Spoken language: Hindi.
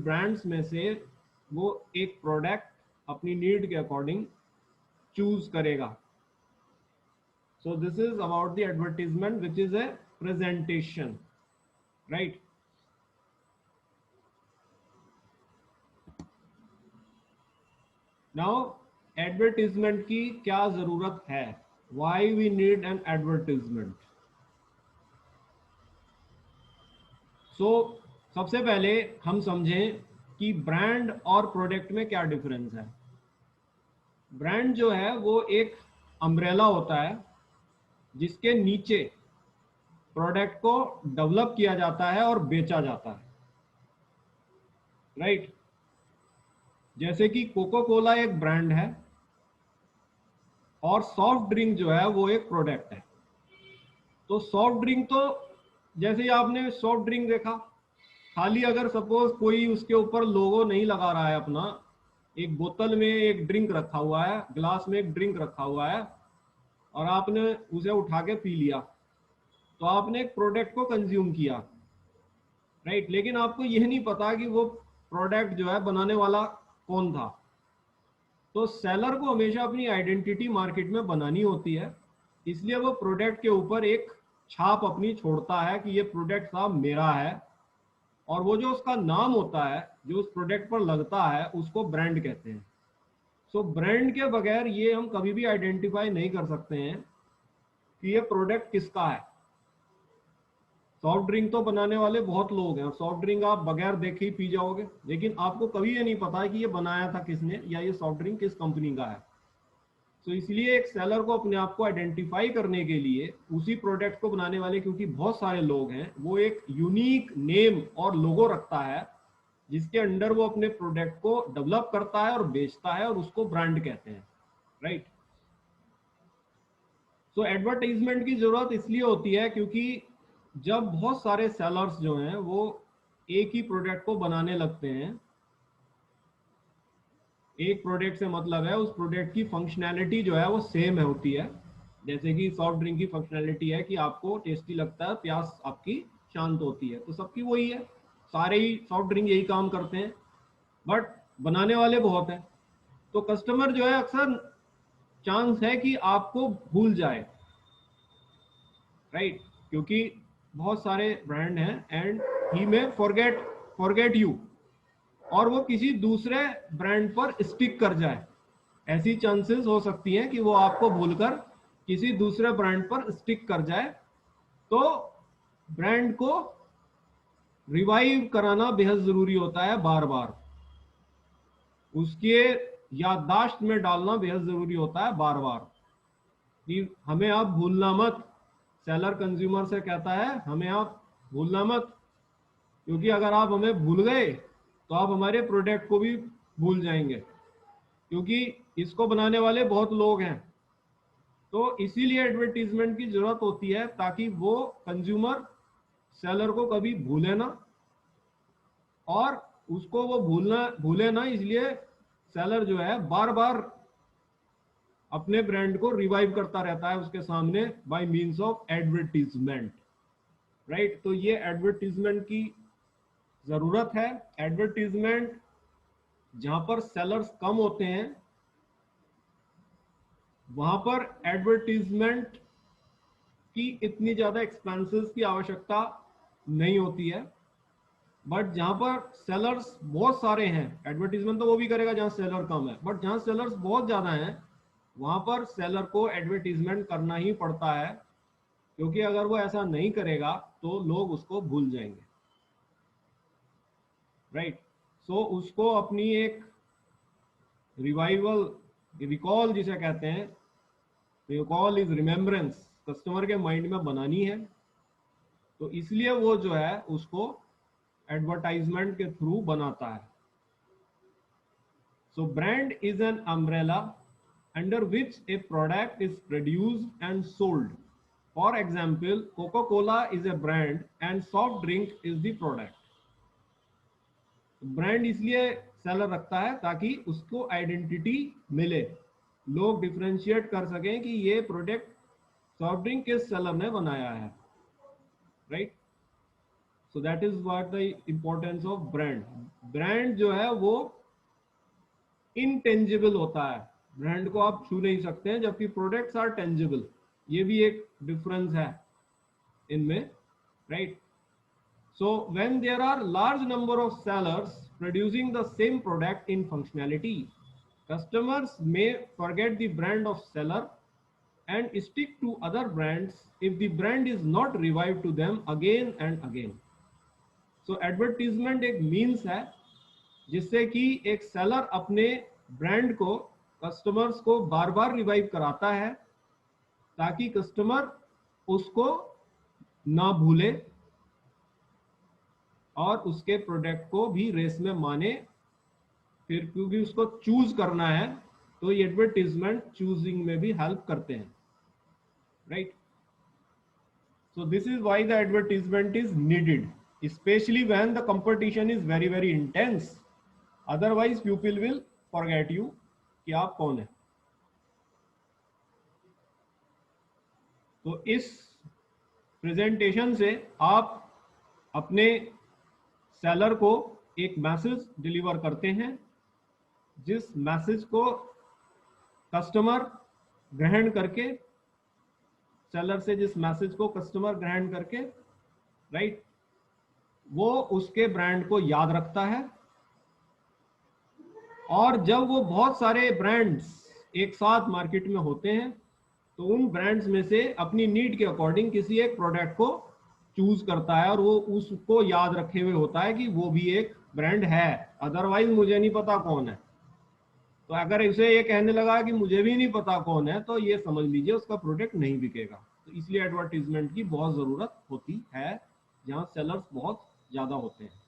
ब्रांड्स में से वो एक प्रोडक्ट अपनी नीड के अकॉर्डिंग चूज करेगा. So this is about the advertisement, which is a presentation, right? Now advertisement की क्या जरूरत है? Why we need an advertisement? So सबसे पहले हम समझें कि ब्रांड और प्रोडक्ट में क्या डिफरेंस है. ब्रांड जो है वो एक अम्ब्रेला होता है जिसके नीचे प्रोडक्ट को डेवलप किया जाता है और बेचा जाता है, राइट? जैसे कि कोको कोला एक ब्रांड है और सॉफ्ट ड्रिंक जो है वो एक प्रोडक्ट है. तो सॉफ्ट ड्रिंक तो जैसे ही आपने सॉफ्ट ड्रिंक देखा, खाली अगर सपोज कोई उसके ऊपर लोगो नहीं लगा रहा है अपना, एक बोतल में एक ड्रिंक रखा हुआ है, ग्लास में एक ड्रिंक रखा हुआ है और आपने उसे उठा के पी लिया, तो आपने एक प्रोडक्ट को कंज्यूम किया, राइट? लेकिन आपको यह नहीं पता कि वो प्रोडक्ट जो है बनाने वाला कौन था. तो सेलर को हमेशा अपनी आइडेंटिटी मार्केट में बनानी होती है, इसलिए वो प्रोडक्ट के ऊपर एक छाप अपनी छोड़ता है कि ये प्रोडक्ट साहब मेरा है. और वो जो उसका नाम होता है जो उस प्रोडक्ट पर लगता है उसको ब्रांड कहते हैं. सो ब्रांड के बगैर ये हम कभी भी आइडेंटिफाई नहीं कर सकते हैं कि ये प्रोडक्ट किसका है. सॉफ्ट ड्रिंक तो बनाने वाले बहुत लोग हैं और सॉफ्ट ड्रिंक आप बगैर देखे ही पी जाओगे, लेकिन आपको कभी ये नहीं पता है कि ये बनाया था किसने या ये सॉफ्ट ड्रिंक किस कंपनी का है. तो इसलिए एक सेलर को अपने आप को आइडेंटिफाई करने के लिए उसी प्रोडक्ट को बनाने वाले, क्योंकि बहुत सारे लोग हैं, वो एक यूनिक नेम और लोगो रखता है जिसके अंडर वो अपने प्रोडक्ट को डेवलप करता है और बेचता है और उसको ब्रांड कहते हैं, राइट? सो एडवर्टाइजमेंट की जरूरत इसलिए होती है क्योंकि जब बहुत सारे सेलर्स जो हैं वो एक ही प्रोडक्ट को बनाने लगते हैं, एक प्रोडक्ट से मतलब है उस प्रोडक्ट की फंक्शनैलिटी जो है वो सेम है होती है. जैसे कि सॉफ्ट ड्रिंक की फंक्शनैलिटी है कि आपको टेस्टी लगता है, प्यास आपकी शांत होती है, तो सबकी वही है, सारे ही सॉफ्ट ड्रिंक यही काम करते हैं, बट बनाने वाले बहुत हैं. तो कस्टमर जो है अक्सर चांस है कि आपको भूल जाए, राइट? क्योंकि बहुत सारे ब्रांड हैं एंड ही में फॉरगेट यू, और वो किसी दूसरे ब्रांड पर स्टिक कर जाए. ऐसी चांसेस हो सकती हैं कि वो आपको भूलकर किसी दूसरे ब्रांड पर स्टिक कर जाए. तो ब्रांड को रिवाइव कराना बेहद जरूरी होता है, बार बार उसके याददाश्त में डालना बेहद जरूरी होता है बार बार कि हमें आप भूलना मत. सेलर कंज्यूमर से कहता है हमें आप भूलना मत, क्योंकि अगर आप हमें भूल गए तो आप हमारे प्रोडक्ट को भी भूल जाएंगे, क्योंकि इसको बनाने वाले बहुत लोग हैं. तो इसीलिए एडवर्टीजमेंट की जरूरत होती है ताकि वो कंज्यूमर सेलर को कभी भूले ना, और उसको वो भूले ना, इसलिए सेलर जो है बार बार अपने ब्रांड को रिवाइव करता रहता है उसके सामने by means of advertisement, right? तो ये एडवर्टीजमेंट की जरूरत है. एडवर्टीजमेंट जहां पर सेलर्स कम होते हैं वहां पर एडवर्टीजमेंट की इतनी ज्यादा एक्सपेंसेस की आवश्यकता नहीं होती है. बट जहां पर सेलर्स बहुत सारे हैं, एडवर्टीजमेंट तो वो भी करेगा जहां सेलर कम है, बट जहां सेलर्स बहुत ज्यादा हैं वहां पर सेलर को एडवर्टीजमेंट करना ही पड़ता है, क्योंकि अगर वो ऐसा नहीं करेगा तो लोग उसको भूल जाएंगे, राइट? सो उसको अपनी एक रिवाइवल, रिकॉल जिसे कहते हैं, रिकॉल इज रिमेम्बरेंस, कस्टमर के माइंड में बनानी है. तो इसलिए वो जो है उसको एडवर्टाइजमेंट के थ्रू बनाता है. So brand is an umbrella under which a product is produced and sold. For example, Coca-Cola is a brand and soft drink is the product. Brand इसलिए सेलर रखता है ताकि उसको आइडेंटिटी मिले, लोग डिफरेंशिएट कर सकें कि ये प्रोडक्ट सॉफ्ट ड्रिंक किस सेलर ने बनाया है, right? So that is what the importance of brand. Brand जो है वो इनटेंजिबल होता है, ब्रांड को आप छू नहीं सकते हैं, जबकि प्रोडक्ट्स आर टेंजिबल। ये भी एक डिफरेंस है इनमें, right. So when there are large number of sellers producing the same product in functionality, customers may forget the brand of seller and stick to other brands if the brand is not revived to them again and again. So advertisement एक means है जिससे कि एक seller अपने brand को customers को बार बार revive कराता है ताकि customer उसको ना भूले और उसके प्रोडक्ट को भी रेस में माने। फिर क्योंकि उसको चूज करना है तो ये एडवर्टीजमेंट चूजिंग में भी हेल्प करते हैं, right. So this is why the advertisement is needed, specially when the competition is very very intense, otherwise people will forget you कि आप कौन है। तो इस प्रेजेंटेशन से आप अपने सेलर को एक मैसेज डिलीवर करते हैं, जिस मैसेज को कस्टमर ग्रहण करके, सेलर से जिस मैसेज को कस्टमर ग्रहण करके, राइट, वो उसके ब्रांड को याद रखता है। और जब वो बहुत सारे ब्रांड्स एक साथ मार्केट में होते हैं तो उन ब्रांड्स में से अपनी नीड के अकॉर्डिंग किसी एक प्रोडक्ट को चूज करता है और वो उसको याद रखे हुए होता है कि वो भी एक ब्रांड है, अदरवाइज मुझे नहीं पता कौन है। तो अगर इसे ये कहने लगा कि मुझे भी नहीं पता कौन है, तो ये समझ लीजिए उसका प्रोडक्ट नहीं बिकेगा। तो इसलिए एडवर्टीजमेंट की बहुत जरूरत होती है जहां सेलर्स बहुत ज्यादा होते हैं।